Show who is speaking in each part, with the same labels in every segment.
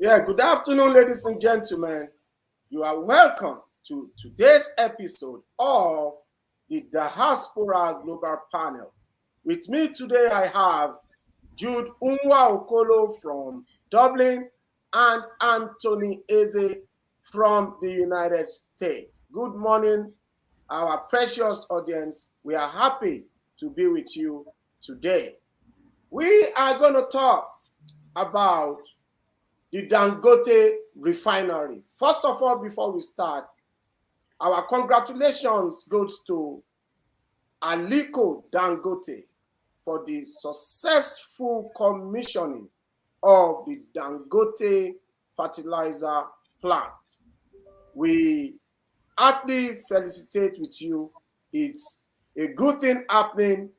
Speaker 1: Yeah, good afternoon, ladies and gentlemen. You are welcome to today's episode of the Diaspora Global Panel. With me today, I have Jude Unwa Okolo from Dublin and Anthony Eze from the United States. Good morning, our precious audience. We are happy to be with you today. We are going to talk about the Dangote Refinery. First of all, before we start, our congratulations goes to ATIKU Dangote for the successful commissioning of the Dangote fertilizer plant. We heartily felicitate with you. It's a good thing happening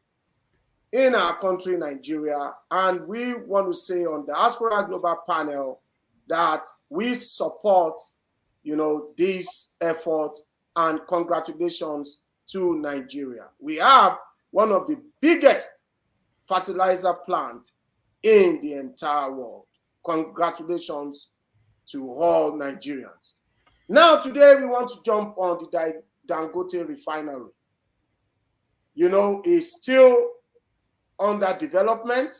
Speaker 1: in our country, Nigeria, and we want to say on the Diaspora Global Panel that we support, this effort, and congratulations to Nigeria. We have one of the biggest fertilizer plants in the entire world. Congratulations to all Nigerians. Now, today we want to jump on the Dangote Refinery. It's still under development,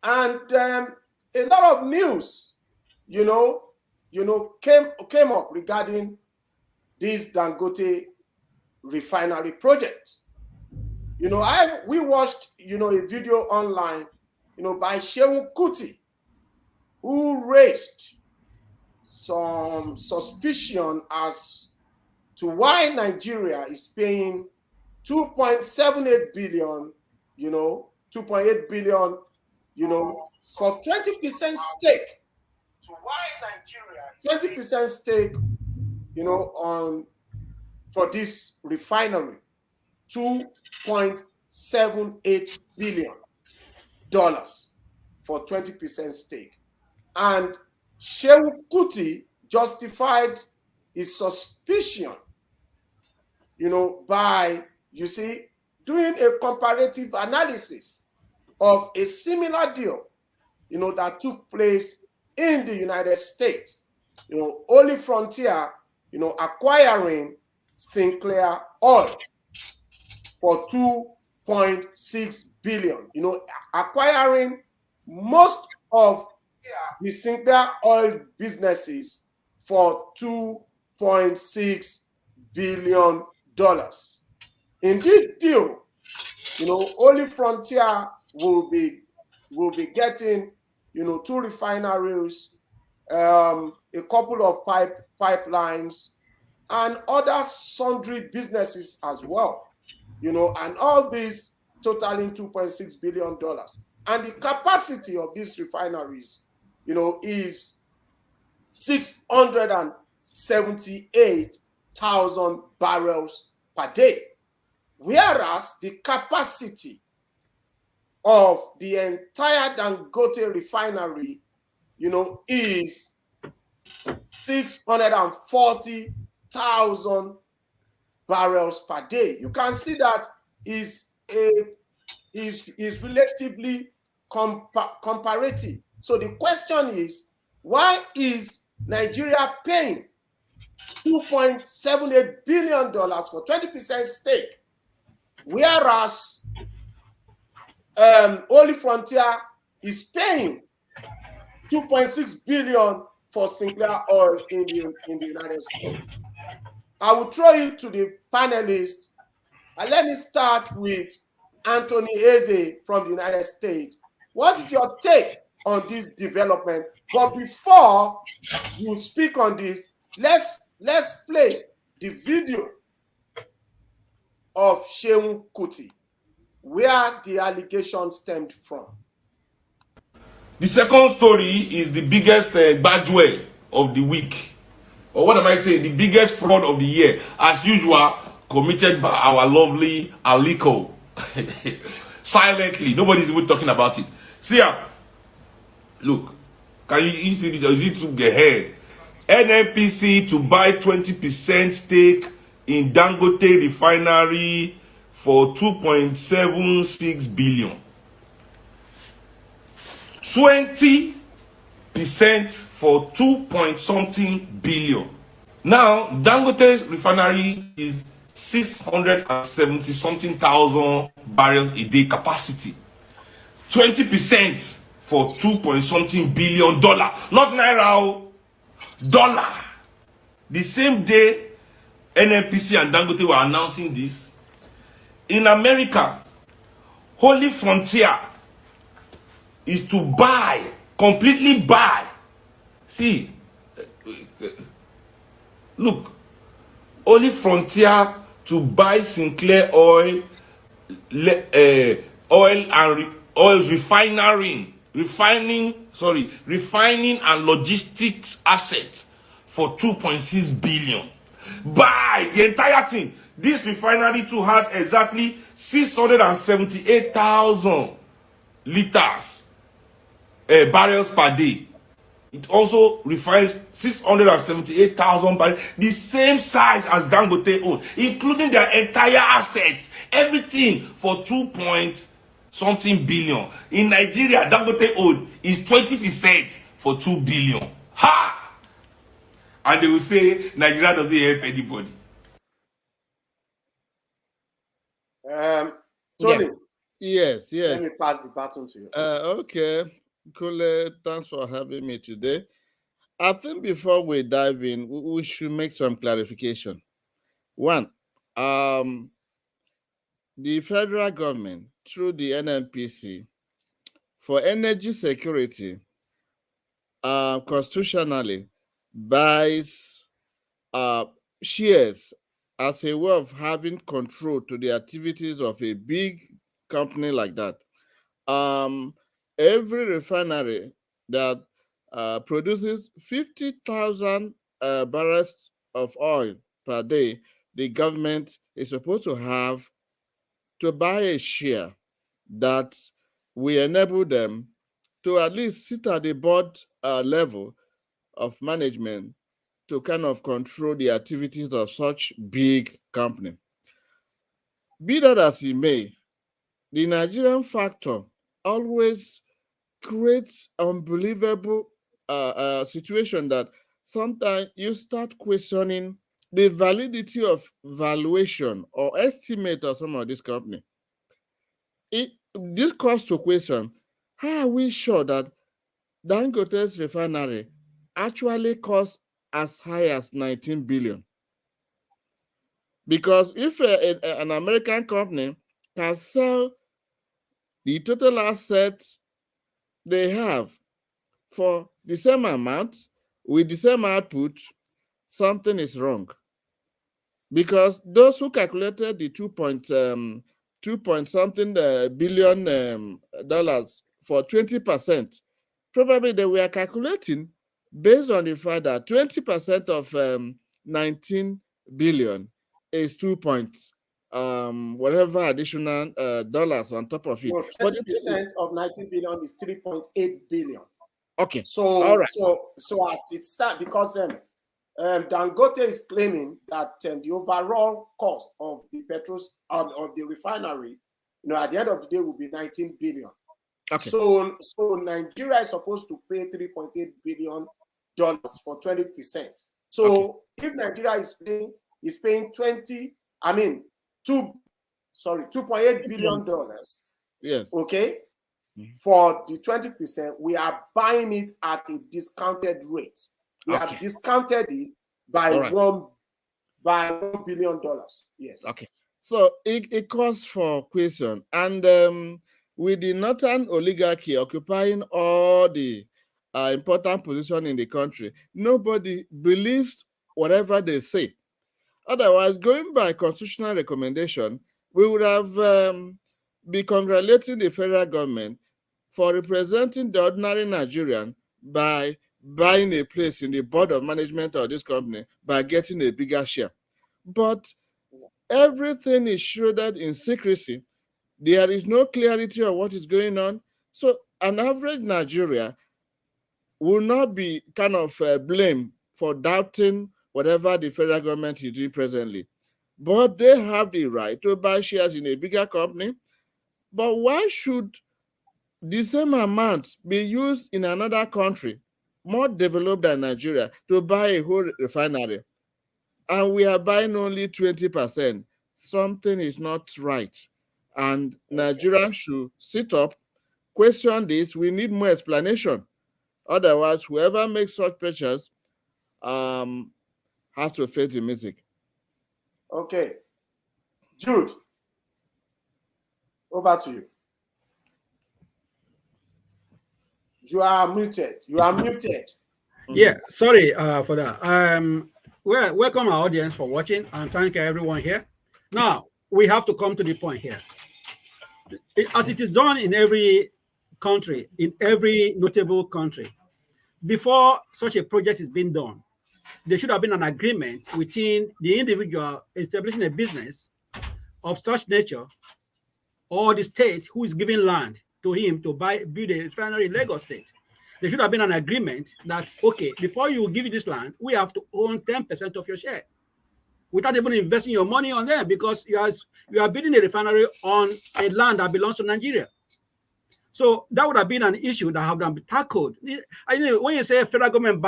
Speaker 1: and a lot of news, came up regarding this Dangote Refinery project. We watched, a video online, by Shehu Kuti, who raised some suspicion as to why Nigeria is paying 2.78 billion. 2.8 billion, for 20% stake. To why Nigeria 20% stake, for this refinery, $2.78 billion for 20% stake. And Shehu Kuti justified his suspicion, by, doing a comparative analysis of a similar deal, that took place in the United States. Holy Frontier, acquiring Sinclair Oil for $2.6 billion. Acquiring most of the Sinclair Oil businesses for $2.6 billion. In this deal, Holy Frontier will be getting, 2 refineries, a couple of pipelines, and other sundry businesses as well, and all these totaling $2.6 billion. And the capacity of these refineries, is 678,000 barrels per day. Whereas the capacity of the entire Dangote refinery, is 640,000 barrels per day. You can see that is relatively comparative. So the question is, why is Nigeria paying $2.78 billion for 20% stake, whereas Holy Frontier is paying $2.6 billion for Sinclair Oil in the United States? I will throw it to the panelists, and let me start with Anthony Eze from the United States. What's your take on this development? But before you speak on this, let's play the video of Shehu Kuti, where the allegation stemmed from.
Speaker 2: The second story is the biggest badge of the week. Or what am I saying? The biggest fraud of the year, as usual, committed by our lovely ATIKU. Silently. Nobody's even talking about it. See ya. Look. Can you see this? Is it to get here? NNPC to buy 20% stake in Dangote Refinery for $2.76 billion. 20 for 2 point something billion. Now, Dangote Refinery is 670 something thousand barrels a day capacity. 20% for 2 point something billion dollar, not naira, dollar. The same day NNPC and Dangote were announcing this, in America, Holy Frontier is to buy, completely buy. See, look, Holy Frontier to buy Sinclair oil, oil refining and logistics assets for 2.6 billion. Buy the entire thing. This refinery too has exactly 678,000 liters barrels per day. It also refines 678,000 barrels, the same size as Dangote own, including their entire assets, everything for 2 point something billion. In Nigeria, Dangote own is 20% for 2 billion. Ha! And they will say Nigeria doesn't help anybody.
Speaker 1: Tony.
Speaker 3: Yes.
Speaker 1: Let me pass the baton to you.
Speaker 3: Okay. Kule, thanks for having me today. I think before we dive in, we should make some clarification. One, the federal government, through the NNPC, for energy security, constitutionally buys shares as a way of having control to the activities of a big company like that. Every refinery that produces 50,000 barrels of oil per day, the government is supposed to have to buy a share that will enable them to at least sit at the board level of management to kind of control the activities of such big company. Be that as it may, the Nigerian factor always creates unbelievable situation that sometimes you start questioning the validity of valuation or estimate of some of this company. This calls to question, how are we sure that Dangote's refinery actually costs as high as 19 billion? Because if an American company can sell the total assets they have for the same amount with the same output, something is wrong. Because those who calculated the 2 point something billion dollars for 20%, probably they were calculating based on the fact that 20% of 19 billion is 2 points, whatever additional dollars on top of it.
Speaker 1: Well, 20% of 19 billion is 3.8 billion.
Speaker 3: Okay.
Speaker 1: So,
Speaker 3: all right.
Speaker 1: So as it starts, because Dangote is claiming that the overall cost of the of the refinery, at the end of the day, will be 19 billion.
Speaker 3: Okay.
Speaker 1: So Nigeria is supposed to pay 3.8 billion dollars for 20%. So if Nigeria is paying 2.8 billion dollars.
Speaker 3: Yes.
Speaker 1: Okay. For the 20%, we are buying it at a discounted rate. We have discounted it by $1 billion. Yes.
Speaker 3: Okay. So it calls for question. And with the northern oligarchy occupying all the important position in the country, nobody believes whatever they say. Otherwise, going by constitutional recommendation, we would have been congratulating the federal government for representing the ordinary Nigerian by buying a place in the board of management of this company by getting a bigger share. But everything is shrouded in secrecy. There is no clarity of what is going on. So an average Nigeria will not be kind of blamed for doubting whatever the federal government is doing presently. But they have the right to buy shares in a bigger company. But why should the same amount be used in another country more developed than Nigeria, to buy a whole refinery, and we are buying only 20%. Something is not right. And Nigeria should sit up, question this. We need more explanation. Otherwise, whoever makes such pictures has to face the music.
Speaker 1: Okay. Jude, over to you. You are muted. You are muted.
Speaker 4: Yeah, sorry for that. Well, welcome our audience for watching, and thank everyone here. Now, we have to come to the point here. As it is done in every country, in every notable country, before such a project is being done, there should have been an agreement within the individual establishing a business of such nature, or the state who is giving land to him to build a refinery in Lagos State. There should have been an agreement that, okay, before you give you this land, we have to own 10% of your share, without even investing your money on them, because you are building a refinery on a land that belongs to Nigeria. So that would have been an issue that have been tackled. I know when you say federal government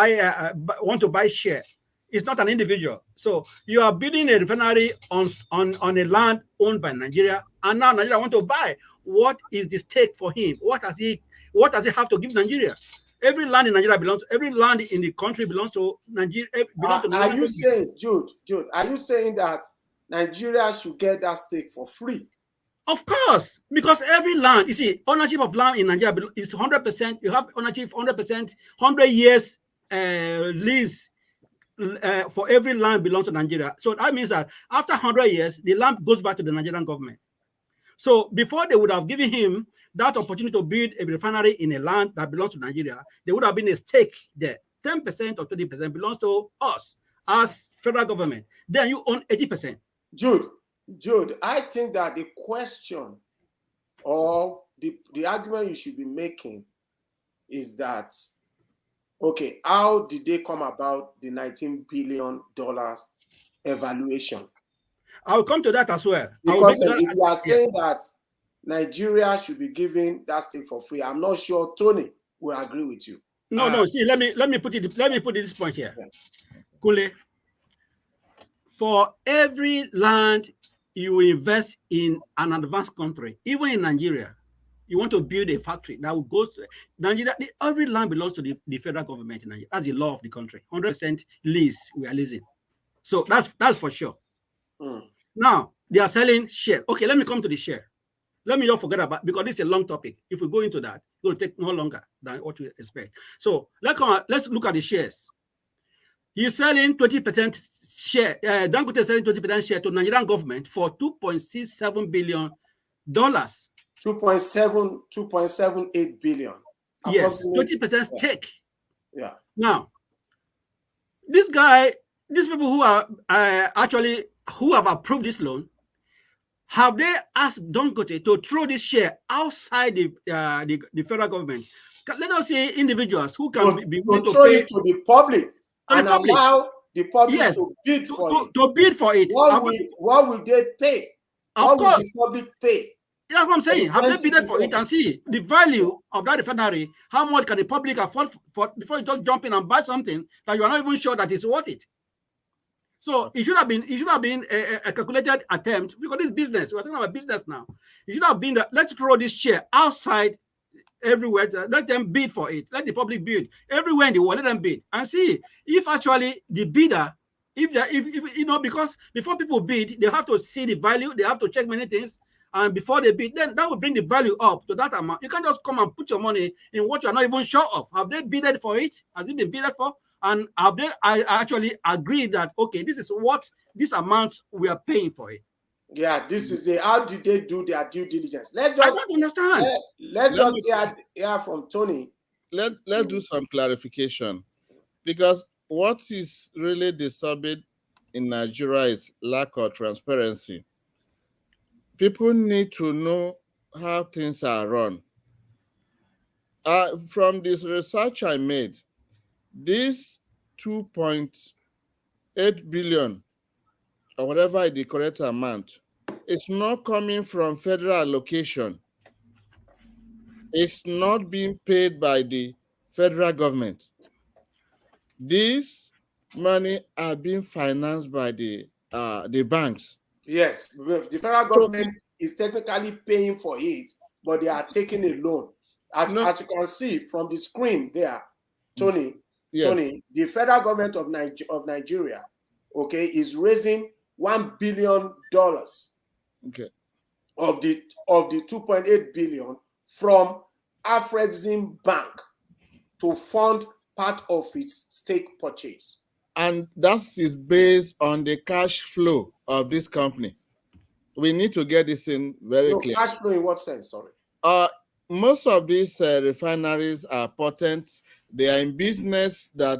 Speaker 4: want to buy share, it's not an individual. So you are building a refinery on a land owned by Nigeria, and now Nigeria want to buy. What is the stake for him? What does he have to give Nigeria? Every land in Nigeria belongs. Every land in the country belongs to Nigeria.
Speaker 1: Are you saying, Jude? Are you saying that Nigeria should get that stake for free?
Speaker 4: Of course, because every land, you see, ownership of land in Nigeria is 100%. You have ownership 100%, 100 years lease for every land belongs to Nigeria. So that means that after 100 years, the land goes back to the Nigerian government. So before they would have given him that opportunity to build a refinery in a land that belongs to Nigeria, there would have been a stake there. 10% or 20% belongs to us as federal government. Then you own 80%.
Speaker 1: Jude, I think that the question or the argument you should be making is that, okay, how did they come about the $19 billion evaluation?
Speaker 4: I'll come to that as well.
Speaker 1: Because if you are saying that Nigeria should be given that stake for free, I'm not sure Tony will agree with you.
Speaker 4: No. See, let me put this point here. Yeah. Kule, for every land you invest in an advanced country, even in Nigeria, you want to build a factory that will go to Nigeria. Every land belongs to the federal government in Nigeria. That's the law of the country. 100% lease we are leasing. So that's for sure. Now they are selling share. Okay, let me come to the share. Let me not forget about, because this is a long topic. If we go into that, it will take no longer than what you expect. So let's look at the shares. He's selling 20% share. Dangote is selling 20% share to Nigerian government for $2.67 billion.
Speaker 1: 2.78 billion.
Speaker 4: Yes, 20% stake.
Speaker 1: Yeah.
Speaker 4: Now, these people who are who have approved this loan, have they asked Dangote to throw this share outside the federal government? Let us say individuals who can be willing to
Speaker 1: throw
Speaker 4: pay
Speaker 1: it to the public and allow the public to bid for it.
Speaker 4: To bid for it.
Speaker 1: What will they pay? What will the public pay?
Speaker 4: That's what I'm saying. Have they bid for it and see the value of that refinery? How much can the public afford for before you just jump in and buy something that you are not even sure that it's worth it? So it should have been a calculated attempt, because this business, we're talking about business now. It should have been that let's throw this share outside everywhere. Let them bid for it. Let the public bid everywhere in the world. Let them bid and see if actually the bidder, if you know, because before people bid, they have to see the value. They have to check many things, and before they bid, then that will bring the value up to that amount. You can't just come and put your money in what you are not even sure of. Have they bidded for it? Has it been bidded for? And have they actually agreed that, okay, this is what this amount we are paying for it?
Speaker 1: Yeah, this is how did they do their due diligence?
Speaker 4: I don't understand.
Speaker 1: Let's just hear from Tony.
Speaker 3: Let's do some clarification, because what is really disturbing in Nigeria is lack of transparency. People need to know how things are run. From this research I made, this 2.8 billion, or whatever the correct amount, is not coming from federal allocation. It's not being paid by the federal government. This money are being financed by the banks.
Speaker 1: Yes, the federal government is technically paying for it, but they are taking a loan. As you can see from the screen there, Tony,
Speaker 3: yes.
Speaker 1: the federal government of Nigeria, okay, is raising $1 billion
Speaker 3: Okay.
Speaker 1: of the 2.8 billion from Afrexim Bank to fund part of its stake purchase.
Speaker 3: And that is based on the cash flow of this company. We need to get this in very clear.
Speaker 1: Cash flow in what sense? Sorry.
Speaker 3: Most of these refineries are potent. They are in business that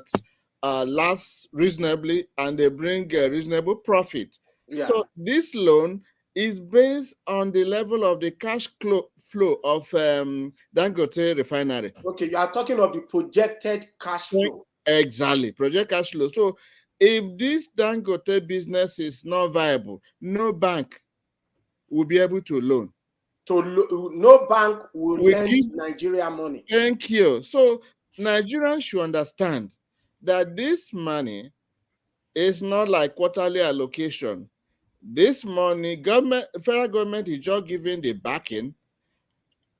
Speaker 3: lasts reasonably and they bring a reasonable profit.
Speaker 1: Yeah.
Speaker 3: So this loan is based on the level of the cash flow of Dangote Refinery.
Speaker 1: Okay, you are talking of the projected cash flow.
Speaker 3: Exactly, project cash flow. So if this Dangote business is not viable, no bank will be able to loan.
Speaker 1: No bank will lend Nigeria money.
Speaker 3: Thank you. So Nigerians should understand that this money is not like quarterly allocation. This money, federal government is just giving the backing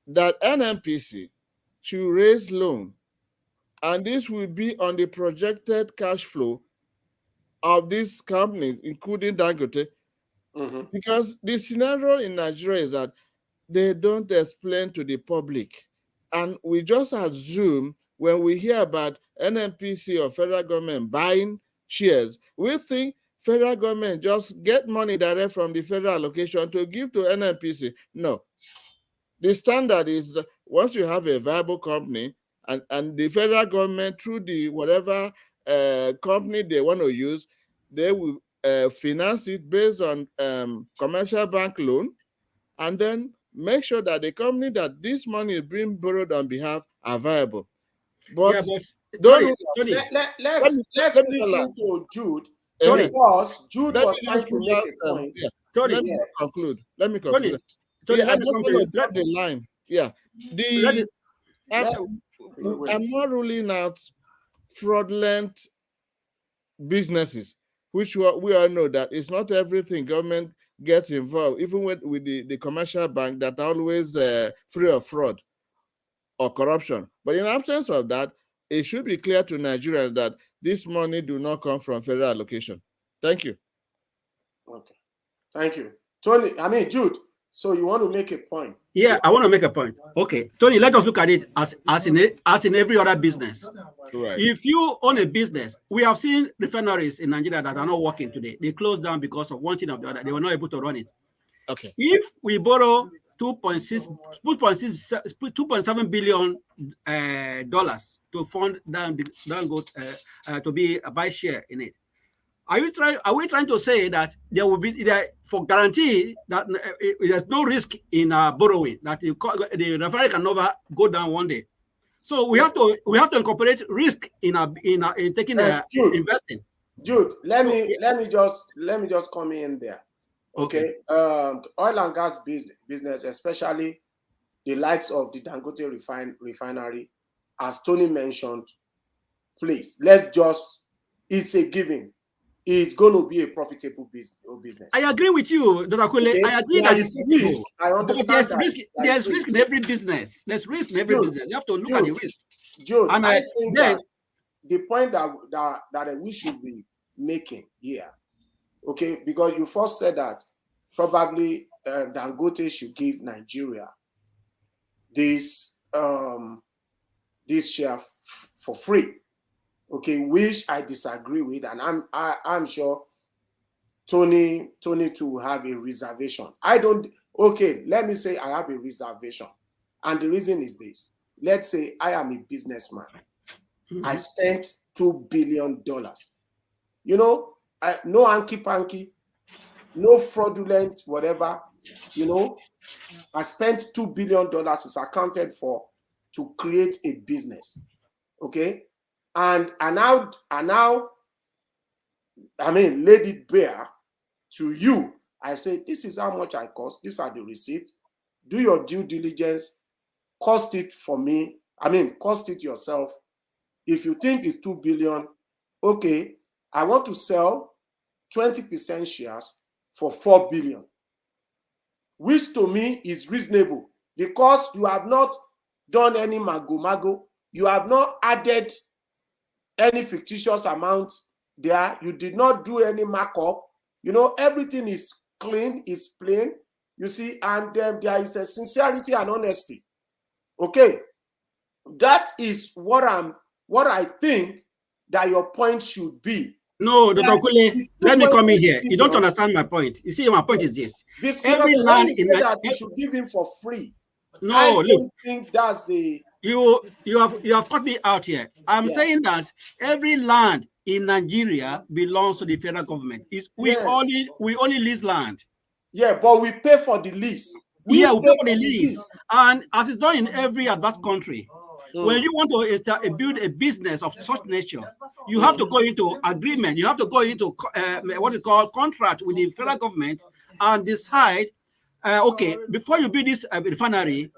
Speaker 3: that NNPC should raise loan, and this will be on the projected cash flow of these companies, including Dangote. Because the scenario in Nigeria is that they don't explain to the public. And we just assume when we hear about NNPC or federal government buying shares, we think federal government just get money direct from the federal allocation to give to NNPC. No. The standard is once you have a viable company and the federal government through the whatever company they want to use, they will finance it based on commercial bank loan, and then make sure that the company that this money is being borrowed on behalf are viable. But,
Speaker 1: let's listen to Jude, because Jude was trying to make a point.
Speaker 3: Let me conclude. I just want to drop the line. Yeah. I'm not ruling out fraudulent businesses, which we all know that it's not everything government gets involved, even with the commercial bank that are always free of fraud or corruption. But in absence of that, it should be clear to Nigerians that this money do not come from federal allocation. Thank you.
Speaker 1: Okay. Thank you. Jude, so you want to make a point?
Speaker 4: Yeah, I want to make a point. Okay, Tony, let us look at it as in every other business.
Speaker 3: Right.
Speaker 4: If you own a business, we have seen refineries in Nigeria that are not working today. They closed down because of one thing or the other. They were not able to run it.
Speaker 3: Okay.
Speaker 4: If we borrow $2.7 billion dollars to fund Dangote to be a buy share in it, are we trying to say that there will be for guarantee that there's no risk in borrowing, that the refinery can never go down one day? So we have to incorporate risk in taking investing.
Speaker 1: Jude, let me just come in there. Okay. Oil and gas business, especially the likes of the Dangote Refinery, as Tony mentioned, please, it's a given. It's going to be a profitable business.
Speaker 4: I agree with you, Dr. Kule. Okay. I agree that it's risk.
Speaker 1: I understand
Speaker 4: there's risk in every business. There's risk in every business. You have to look at the risk.
Speaker 1: Jude, and I think that the point that we should be making here, okay, because you first said that probably Dangote should give Nigeria this share for free. Okay, which I disagree with, and I'm sure Tony too will have a reservation. Okay, let me say I have a reservation, and the reason is this. Let's say I am a businessman. I spent $2 billion. You know, no hanky-panky, no fraudulent whatever. You know, I spent $2 billion is accounted for to create a business. Okay. And now, laid it bare to you. I say, this is how much I cost. These are the receipts. Do your due diligence. Cost it for me. Cost it yourself. If you think it's $2 billion, okay, I want to sell 20% shares for 4 billion, which to me is reasonable because you have not done any mago. You have not added any fictitious amount there. You did not do any markup. You know, everything is clean, is plain, you see, and there is a sincerity and honesty. Okay, that is what I think that your point should be.
Speaker 4: No, Dr. Kule, let me come in here. You don't understand my point. You see, my point is this.
Speaker 1: Every land in that you should give him for free.
Speaker 4: No,
Speaker 1: I don't think that's a
Speaker 4: you have cut me out here. I'm saying that every land in Nigeria belongs to the federal government. We only lease land.
Speaker 1: Yeah, but we pay for the lease.
Speaker 4: We pay for the lease. And as it's done in every advanced country, when you want to build a business of such nature, you have to go into agreement. You have to go into what is called contract with the federal government and decide, okay, before you build this refinery,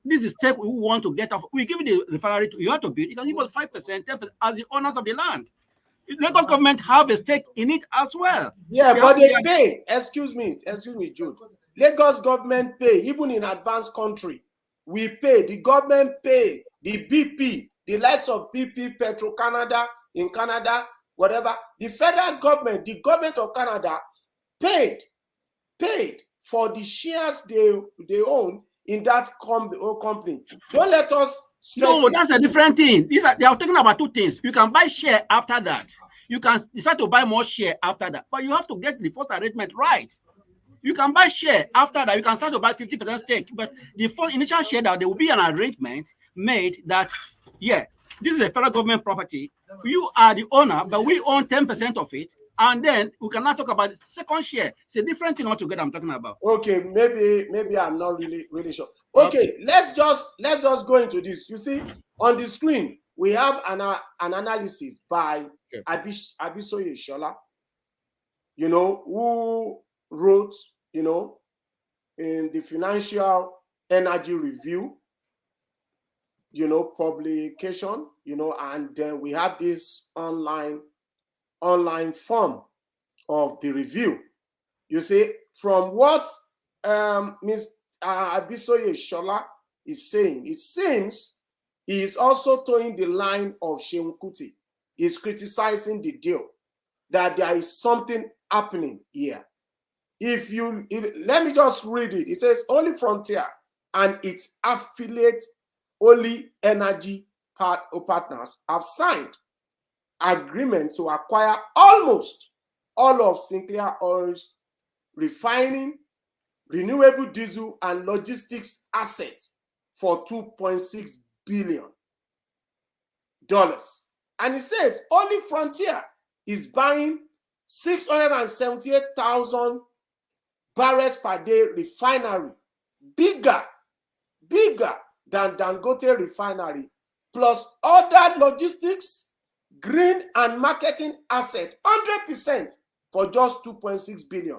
Speaker 4: this is step we want to get off. We give you the refinery, you have to build. You can give us 5%, 10% as the owners of the land. Lagos government have a stake in it as well.
Speaker 1: Yeah, but they pay. Excuse me, Jude. Lagos government pay, even in advanced country. We pay, the government pay, the BP, the likes of BP, Petro Canada, in Canada, whatever. The federal government, the government of Canada paid for the shares they own in that company. Don't let us stretch.
Speaker 4: No, that's a different thing. They are talking about two things. You can buy share after that. You can decide to buy more share after that. But you have to get the first arrangement right. You can buy share after that. You can start to buy 50% stake. But the first initial share, that there will be an arrangement made that, yeah, this is a federal government property. You are the owner, but we own 10% of it. And then we can now talk about the second share. It's a different thing altogether I'm talking about.
Speaker 1: Okay, maybe I'm not really sure. Okay, let's just go into this. You see, on the screen, we have an analysis by Abisoye Shola, you know, who wrote, you know, in the Financial Energy Review, you know, publication, you know, and then we have this online form of the review. You see, from what Ms. Abisoye Shola is saying, it seems he is also towing the line of Seun Kuti. He's criticizing the deal, that there is something happening here. Let me just read it. It says, Holy Frontier and its affiliate Holy Energy Partners have signed agreement to acquire almost all of Sinclair Oil's refining, renewable diesel, and logistics assets for $2.6 billion. And it says Holy Frontier is buying 678,000 barrels per day refinery, bigger than Dangote Refinery, plus other logistics, green and marketing assets, 100% for just $2.6 billion.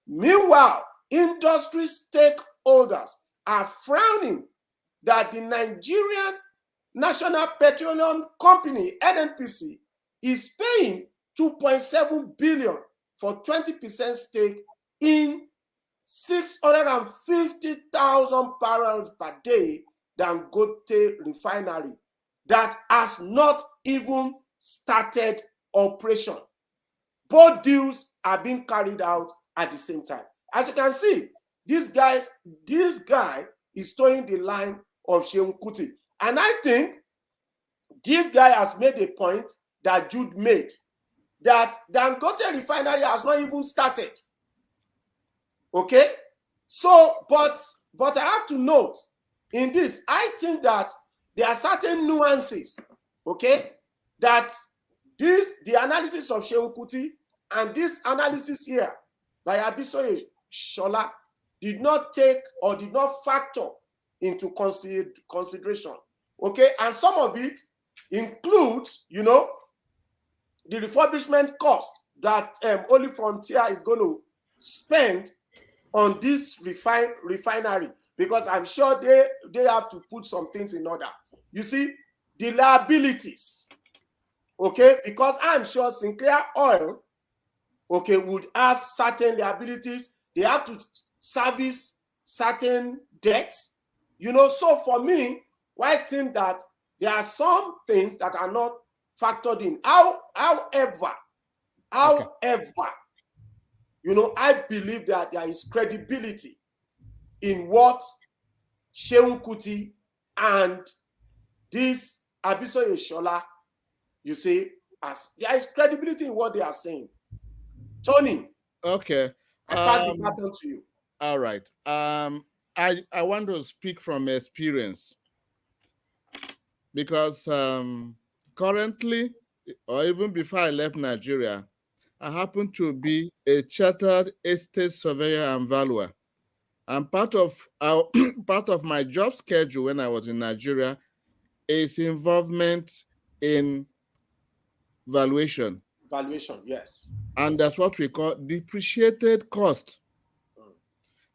Speaker 1: Meanwhile, industry stakeholders are frowning that the Nigerian National Petroleum Company, NNPC, is paying $2.7 billion for 20% stake in 650,000 barrels per day Dangote Refinery that has not even started operation. Both deals are being carried out at the same time. As you can see, this guy is towing the line of Seun Kuti. And I think this guy has made a point that Jude made, that Dangote Refinery has not even started. Okay? So, but I have to note in this, I think that there are certain nuances, okay, that the analysis of Seun Kuti and this analysis here by Abisoye Shola did not take or did not factor into consideration. Okay, and some of it includes, you know, the refurbishment cost that Holy Frontier is going to spend on this refinery, because I'm sure they have to put some things in order. You see, the liabilities Okay, because I'm sure Sinclair Oil, okay, would have certain liabilities. They have to service certain debts. So for me, I think that there are some things that are not factored in. However, I believe that there is credibility in what Seun Kuti and this Abisoye Shola, as there is credibility in what they are saying. Tony,
Speaker 3: Okay.
Speaker 1: I pass the baton to you.
Speaker 3: All right. I want to speak from experience because currently, or even before I left Nigeria, I happen to be a chartered estate surveyor and valuer. And part of my job schedule when I was in Nigeria is involvement in valuation.
Speaker 1: Valuation, yes.
Speaker 3: And that's what we call depreciated cost.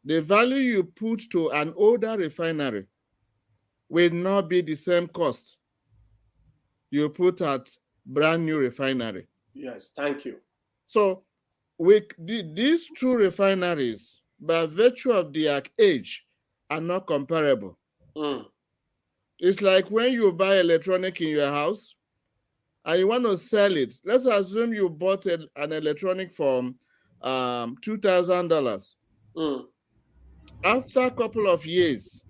Speaker 3: The value you put to an older refinery will not be the same cost you put at brand new refinery.
Speaker 1: Yes, thank you.
Speaker 3: So with these two refineries, by virtue of their age, are not comparable. It's like when you buy electronic in your house and you want to sell it. Let's assume you bought an electronic for $2,000. After a couple of years,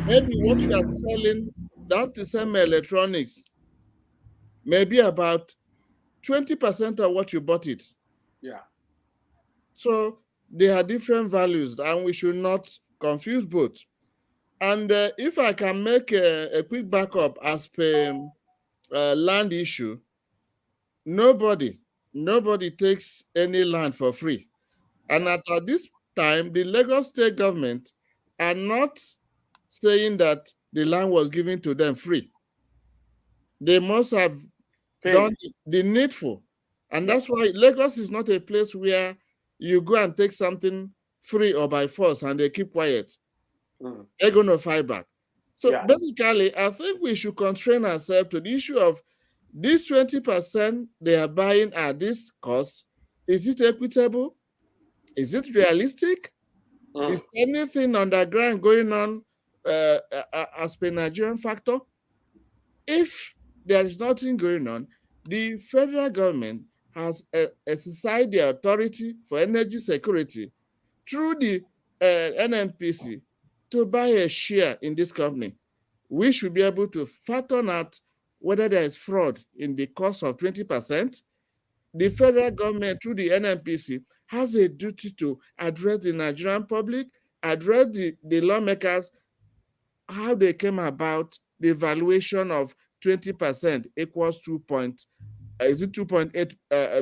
Speaker 3: maybe what you are selling, that the same electronics, maybe about 20% of what you bought it.
Speaker 1: Yeah.
Speaker 3: So they are different values, and we should not confuse both. And if I can make a quick backup as per land issue, nobody takes any land for free. And at this time, the Lagos state government are not saying that the land was given to them free. They must have done the needful. And that's why Lagos is not a place where you go and take something free or by force and they keep quiet. They're going to fight back. So basically, I think we should constrain ourselves to the issue of this 20% they are buying at this cost. Is it equitable? Is it realistic? Is anything underground going on as per Nigerian factor? If there is nothing going on, the federal government has exercised the authority for energy security through the NNPC to buy a share in this company. We should be able to fathom out whether there is fraud in the cost of 20%. The federal government, through the NNPC, has a duty to address the Nigerian public, address the lawmakers, how they came about the valuation of 20% equals $2.8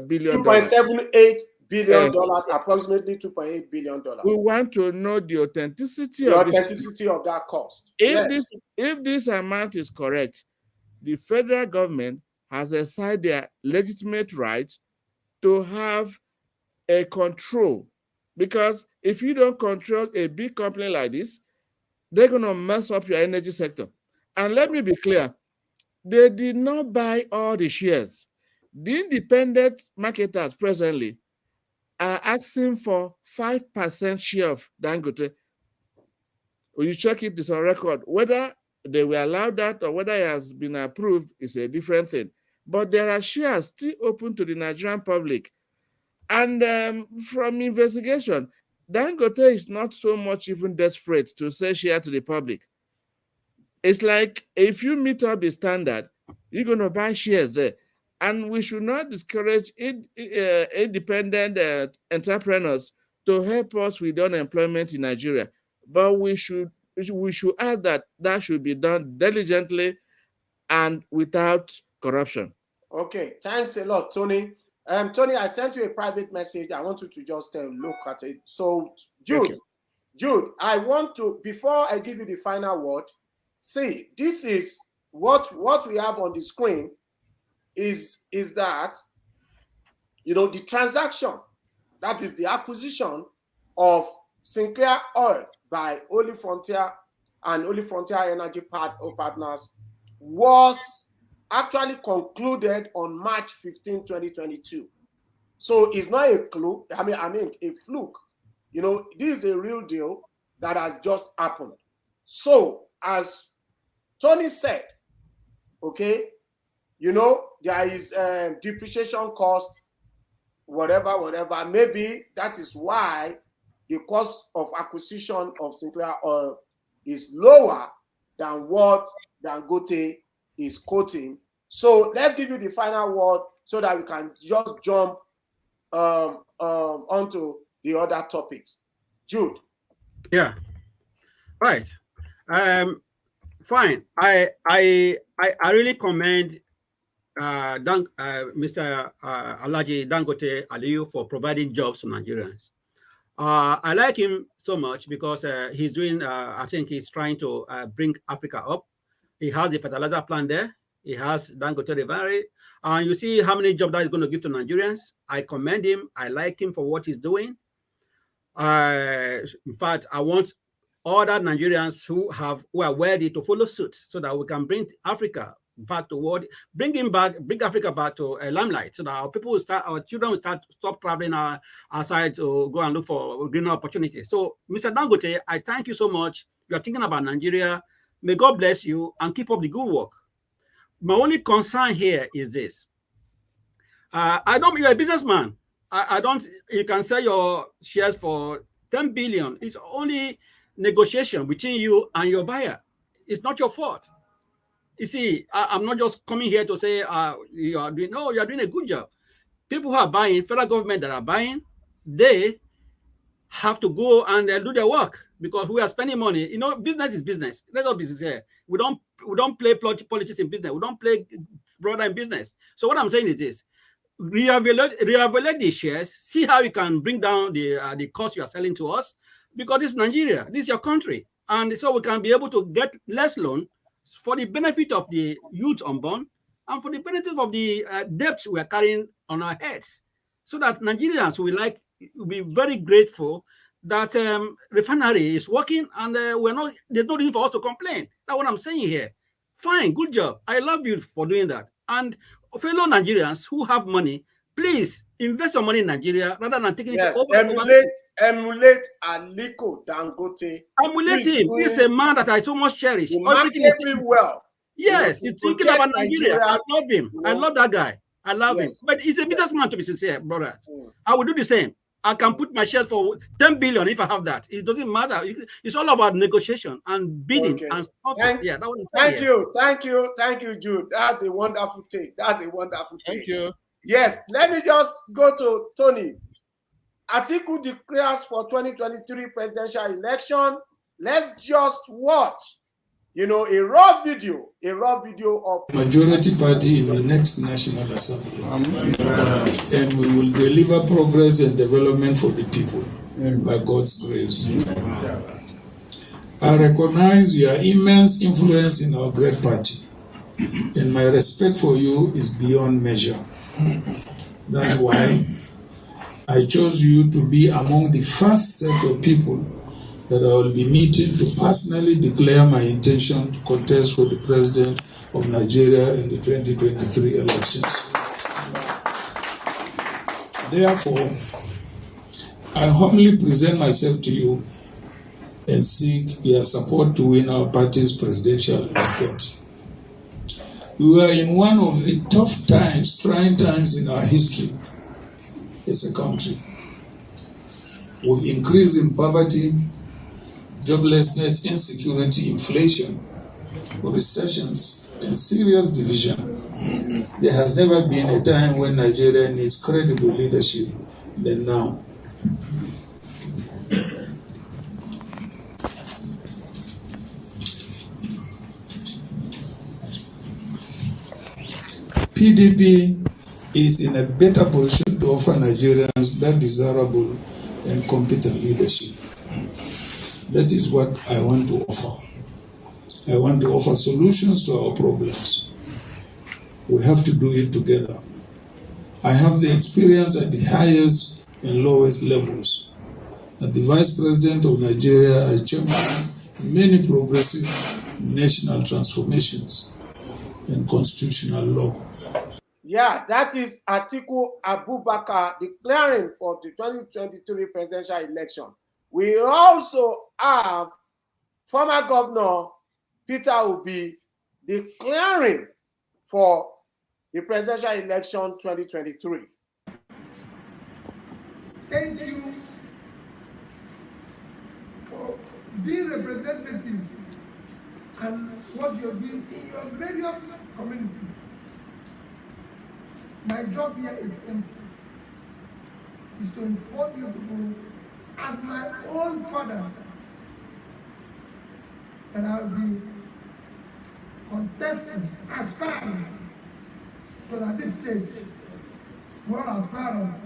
Speaker 3: billion.
Speaker 1: $2.78 billion, approximately $2.8 billion.
Speaker 3: We want to know the authenticity
Speaker 1: of that cost.
Speaker 3: If this amount is correct, the federal government has exercised their legitimate right to have a control. Because if you don't control a big company like this, they're going to mess up your energy sector. And let me be clear, they did not buy all the shares. The independent marketers presently are asking for 5% share of Dangote. When you check it, it's on record. Whether they will allow that or whether it has been approved is a different thing. But there are shares still open to the Nigerian public. And from investigation, Dangote is not so much even desperate to sell share to the public. It's like if you meet up the standard, you're going to buy shares there. And we should not discourage independent entrepreneurs to help us with unemployment in Nigeria. But we should add that should be done diligently and without corruption.
Speaker 1: Okay, thanks a lot, Tony. Tony, I sent you a private message. I want you to just look at it. So, Jude, I want to, before I give you the final word, see, this is what we have on the screen is that, the transaction, that is the acquisition of Sinclair Oil by Holy Frontier and Holy Frontier Energy Partners was actually concluded on March 15, 2022. So it's not a clue. I mean, a fluke. You know, this is a real deal that has just happened. So, as Tony said, okay, you know, there is depreciation cost, whatever. Maybe that is why the cost of acquisition of Sinclair Oil is lower than what Dangote is quoting. So let's give you the final word so that we can just jump onto the other topics. Jude.
Speaker 4: Yeah. Right. Fine. I really commend Mr. Alhaji Dangote Aliyu for providing jobs to Nigerians. I like him so much because he's doing, I think he's trying to bring Africa up. He has the fertilizer plant there. He has Dangote Refinery. And you see how many jobs that is going to give to Nigerians. I commend him. I like him for what he's doing. In fact, I want other Nigerians who are ready to follow suit so that we can bring Africa back to what, bring Africa back to a limelight so that our children will stop traveling outside to go and look for greener opportunities. So, Mr. Dangote, I thank you so much. You are thinking about Nigeria. May God bless you and keep up the good work. My only concern here is this. You're a businessman. You can sell your shares for 10 billion. It's only negotiation between you and your buyer. It's not your fault. You see, I'm not just coming here to say you are doing a good job. People who are buying, federal government that are buying, they have to go and do their work because we are spending money. You know, business is business. Let us be sincere. We don't play politics in business. We don't play brother in business. So what I'm saying is this: reevaluate the shares, see how you can bring down the cost you are selling to us, because this is Nigeria, this is your country, and so we can be able to get less loan for the benefit of the youth unborn and for the benefit of the debts we are carrying on our heads, so that Nigerians will be very grateful that refinery is working and there's no reason for us to complain. That's what I'm saying here. Fine, good job. I love you for doing that. And fellow Nigerians who have money, please invest your money in Nigeria rather than taking it over.
Speaker 1: Emulate Aliko Dangote.
Speaker 4: Emulate him. He's a man that I so much cherish.
Speaker 1: Everything is well.
Speaker 4: Yes, he's thinking about Nigeria. I love him. I love that guy. I love him. But he's a businessman, to be sincere, brother. I will do the same. I can put my shares for 10 billion if I have that. It doesn't matter. It's all about negotiation and bidding and stuff. Thank
Speaker 1: you, Jude. That's a wonderful take.
Speaker 3: Thank you.
Speaker 1: Yes, let me just go to Tony. ATIKU declares for 2023 presidential election. Let's just watch, a raw video of
Speaker 5: majority party in the next National Assembly. And we will deliver progress and development for the people by God's grace. I recognize your immense influence in our great party, and my respect for you is beyond measure. That's why I chose you to be among the first set of people that I will be meeting to personally declare my intention to contest for the president of Nigeria in the 2023 elections. Therefore, I humbly present myself to you and seek your support to win our party's presidential ticket. We are in one of the tough times, trying times in our history as a country. With increase in poverty, joblessness, insecurity, inflation, recessions, and serious division, there has never been a time when Nigeria needs credible leadership than now. PDP is in a better position to offer Nigerians that desirable and competent leadership. That is what I want to offer. I want to offer solutions to our problems. We have to do it together. I have the experience at the highest and lowest levels. As the Vice President of Nigeria, I championed many progressive national transformations. and constitutional law.
Speaker 1: Yeah, that is Atiku Abubakar declaring for the 2023 presidential election. We also have former Governor Peter Obi declaring for the presidential election 2023.
Speaker 6: Thank you for being representatives and what you're doing in your various communities. My job here is simple, is to inform you people as my own father that I'll be contesting, aspiring, because at this stage, we're all aspirants.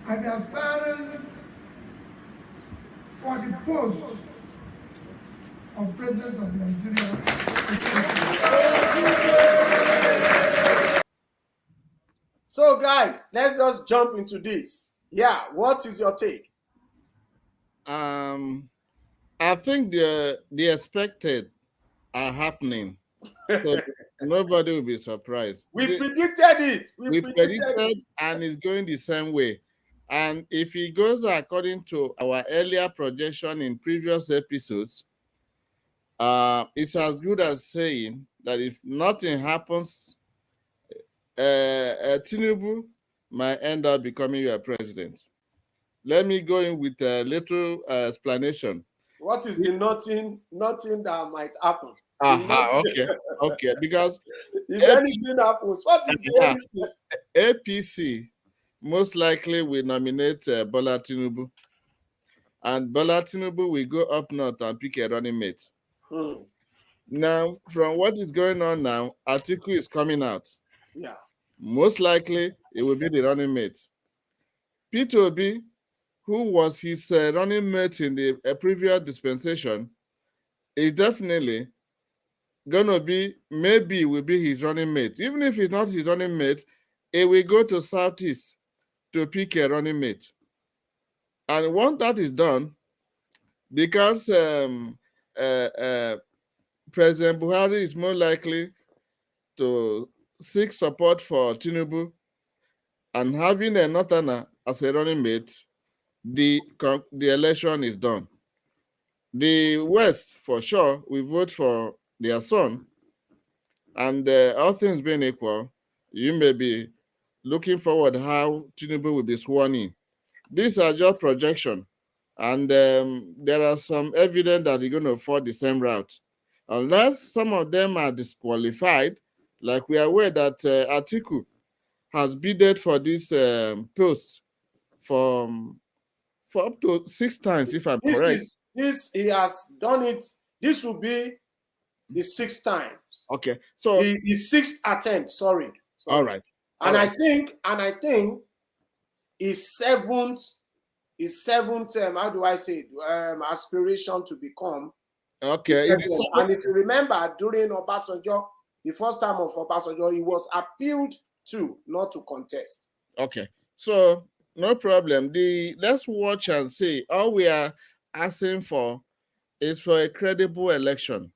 Speaker 6: I'll be aspiring for the post of President of Nigeria.
Speaker 1: So guys, let's just jump into this. Yeah, what is your take?
Speaker 3: I think the expected are happening. So nobody will be surprised.
Speaker 1: We predicted it.
Speaker 3: We predicted it, and it's going the same way. And if it goes according to our earlier projection in previous episodes, it's as good as saying that if nothing happens, Tinubu might end up becoming your president. Let me go in with a little explanation.
Speaker 1: What is the nothing that might happen?
Speaker 3: Okay. Because
Speaker 1: if anything happens, what is the anything?
Speaker 3: APC most likely will nominate Bola Tinubu, and Bola Tinubu will go up north and pick a running mate. Now, from what is going on now, ATIKU is coming out.
Speaker 1: Yeah.
Speaker 3: Most likely, it will be the running mate. Peter Obi, who was his running mate in the previous dispensation, is definitely going to be, maybe will be his running mate. Even if it's not his running mate, it will go to Southeast to pick a running mate. And once that is done, because President Buhari is more likely to seek support for Tinubu, and having a Northerner as a running mate, the election is done. The West, for sure, will vote for their son, and all things being equal, you may be looking forward how Tinubu will be sworn in. These are just projections, and there are some evidence that they're going to follow the same route. Unless some of them are disqualified, like we are aware that ATIKU has bidded for this post for up to 6 times, if I'm correct.
Speaker 1: He has done it. This will be the 6th times.
Speaker 3: Okay, so
Speaker 1: the 6th attempt. Sorry.
Speaker 3: All right.
Speaker 1: And I think his seventh. How do I say it? Aspiration to become.
Speaker 3: Okay.
Speaker 1: And if you remember, during Obasanjo, the first time of Obasanjo, he was appealed to not to contest.
Speaker 3: Okay, so no problem. Let's watch and see. All we are asking for is for a credible election,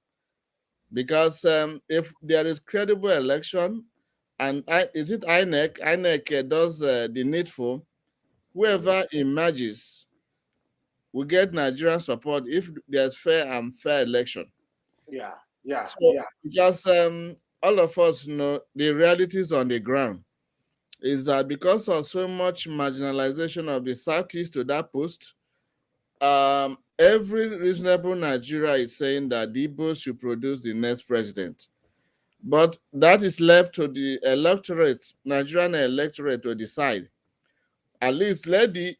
Speaker 3: because if there is credible election, and is it INEC? INEC does the needful. Whoever emerges will get Nigerian support if there's fair and fair election.
Speaker 1: Yeah.
Speaker 3: Because all of us know the realities on the ground is that because of so much marginalization of the Southeast to that post, every reasonable Nigeria is saying that the Igbos should produce the next president. But that is left to the electorate, Nigerian electorate, to decide. At least let the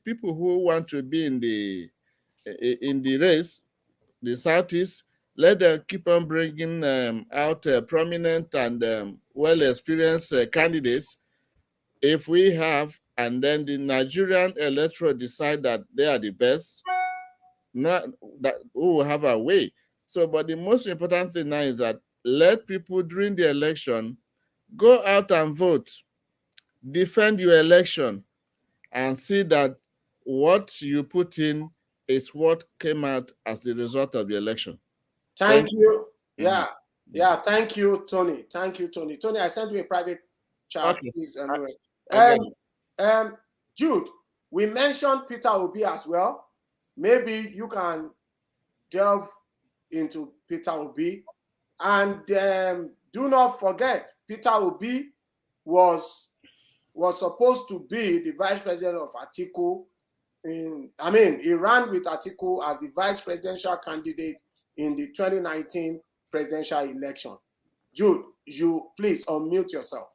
Speaker 3: people who want to be in the race, the Southeast, let them keep on bringing out prominent and well-experienced candidates. If we have, and then the Nigerian electorate decide that they are the best, not that we will have a way. So, but the most important thing now is that let people during the election go out and vote, defend your election, and see that what you put in is what came out as the result of the election.
Speaker 1: Thank you. Yeah. Yeah, thank you, Tony. Thank you, Tony. Tony, I sent you a private chat,
Speaker 3: Okay.
Speaker 1: please. Jude, we mentioned Peter Obi as well. Maybe you can delve into Peter Obi. And do not forget, Peter Obi was supposed to be the vice president of ATIKU. He ran with ATIKU as the vice presidential candidate in the 2019 presidential election. Jude, you please unmute yourself.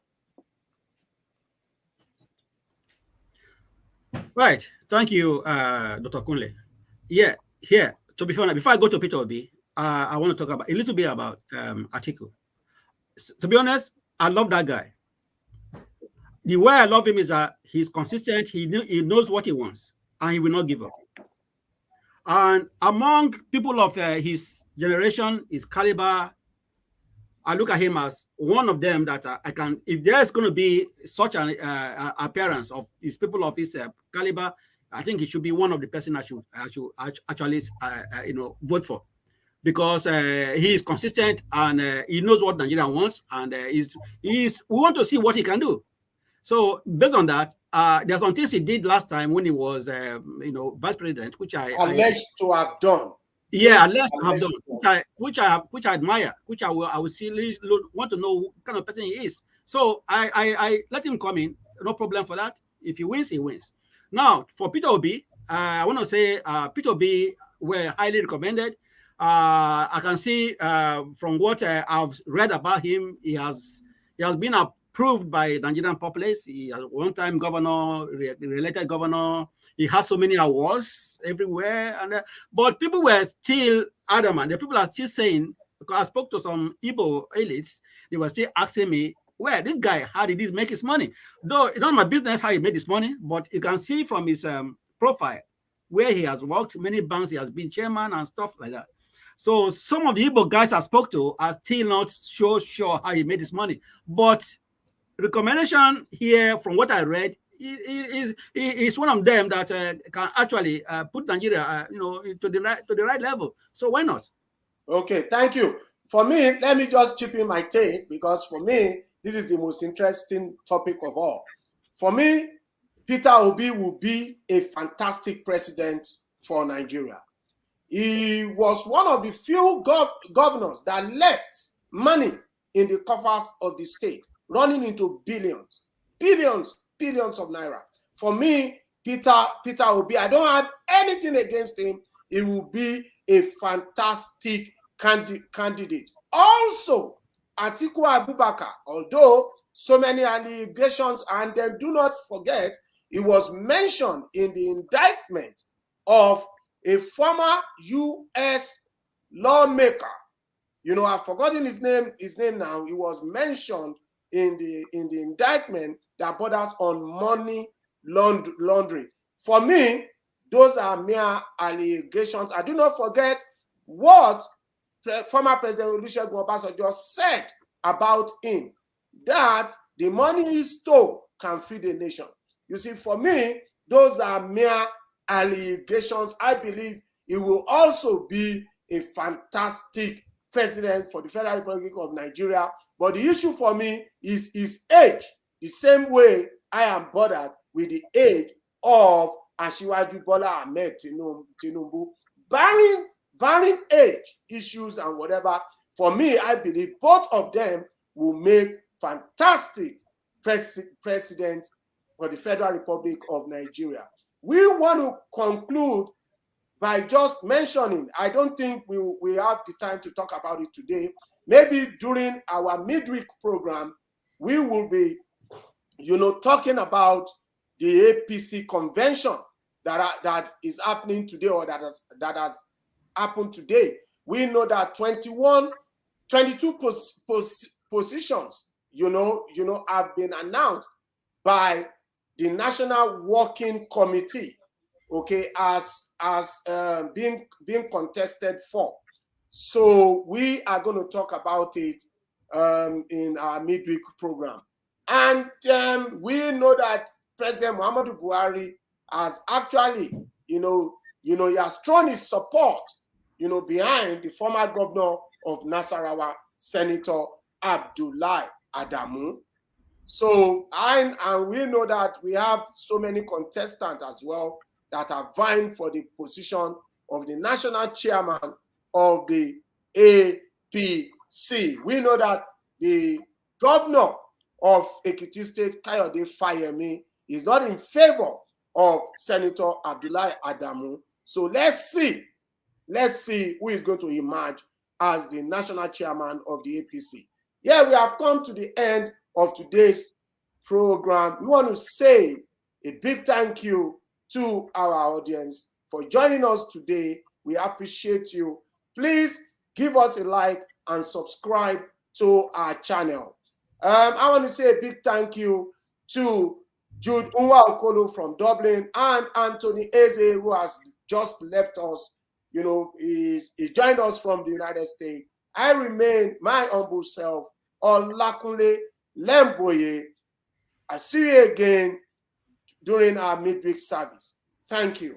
Speaker 4: Right. Thank you, Dr. Kunle. Yeah, here, to be fair, before I go to Peter Obi, I want to talk about a little bit about ATIKU. To be honest, I love that guy. The way I love him is that he's consistent, he knows what he wants, and he will not give up. And among people of his generation, his caliber, I look at him as one of them that I can, if there's going to be such an appearance of his people of his caliber, I think he should be one of the person I should actually vote for, because he is consistent and he knows what Nigeria wants, and we want to see what he can do. So based on that, there's some things he did last time when he was vice president, which I
Speaker 1: alleged to have done.
Speaker 4: Yeah, alleged to have done, which I admire, which I will see, want to know what kind of person he is. So I let him come in, no problem for that. If he wins, he wins. Now for Peter Obi, I want to say Peter Obi were highly recommended. I can see from what I've read about him, he has been approved by Nigerian populace. He is a one-time governor, re-elected governor. He has so many awards everywhere, and but people were still adamant. The people are still saying, because I spoke to some Igbo elites, they were still asking me, "Where this guy? How did he make his money?" Though it's not my business how he made his money, but you can see from his profile where he has worked, many banks he has been chairman and stuff like that. So some of the Igbo guys I spoke to are still not so sure how he made his money, but recommendation here, from what I read, is one of them that can actually put Nigeria, to the right level. So why not?
Speaker 1: Okay, thank you. For me, let me just chip in my take, because for me, this is the most interesting topic of all. For me, Peter Obi will be a fantastic president for Nigeria. He was one of the few governors that left money in the coffers of the state, running into billions of naira. For me, Peter Obi, I don't have anything against him. He will be a fantastic candidate. Also, Atiku Abubakar, although so many allegations, and then do not forget, it was mentioned in the indictment of a former U.S. lawmaker. I've forgotten his name now. It was mentioned in the indictment that borders on money laundering. For me, those are mere allegations. I do not forget what former President Olusegun Obasanjo said about him, that the money he stole can feed a nation. You see, for me, those are mere allegations. I believe he will also be a fantastic president for the Federal Republic of Nigeria. But the issue for me is his age, the same way I am bothered with the age of Asiwaju Bola Ahmed Tinubu. Barring age issues and whatever, for me, I believe both of them will make fantastic president for the Federal Republic of Nigeria. We want to conclude by just mentioning, I don't think we have the time to talk about it today. Maybe during our midweek program, we will be, talking about the APC convention that is happening today, or that has happened today. We know that 22 positions, have been announced by the National Working Committee, okay, as being contested for. So we are going to talk about it in our midweek program. And we know that President Muhammadu Buhari has actually, he has thrown his support, behind the former governor of Nasarawa Senator Abdullahi Adamu. So, and we know that we have so many contestants as well that are vying for the position of the national chairman of the APC. We know that the governor of Ekiti State, Kayode Fayemi, is not in favor of Senator Abdullahi Adamu. So let's see who is going to emerge as the national chairman of the APC. Yeah, we have come to the end of today's program. We want to say a big thank you to our audience for joining us today. We appreciate you. Please give us a like and subscribe to our channel. I want to say a big thank you to Jude Unwa Okolo from Dublin and Anthony Eze, who has just left us. You know, he joined us from the United States. I remain my humble self, Olakunle Lemboye. I see you again during our midweek service. Thank you.